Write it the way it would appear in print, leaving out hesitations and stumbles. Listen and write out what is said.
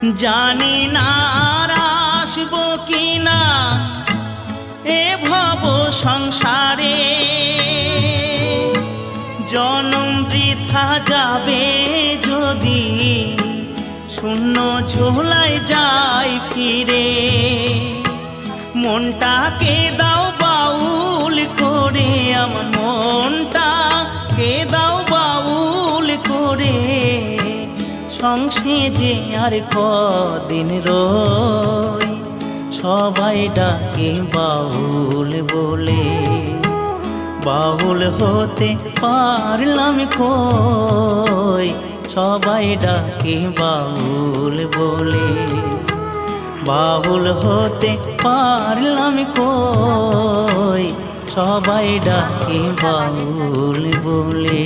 জানি না আর আসবো কিনা এ ভব সংসারে, জনম বৃথা যাবে যদি শূন্য ঝোলায় যাই ফিরে। মনটাকে দাও বাউল করে, আমার মনটাকে দাও বাউল করে, সংসে যে আর কদিন রই, সবাই ডাকে বাউল বলে। বাউল হতে পারলাম কই, সবাই ডাকে বাউল বলে। বাউল হতে পারলাম কই, সবাই ডাকে বাউল বলে।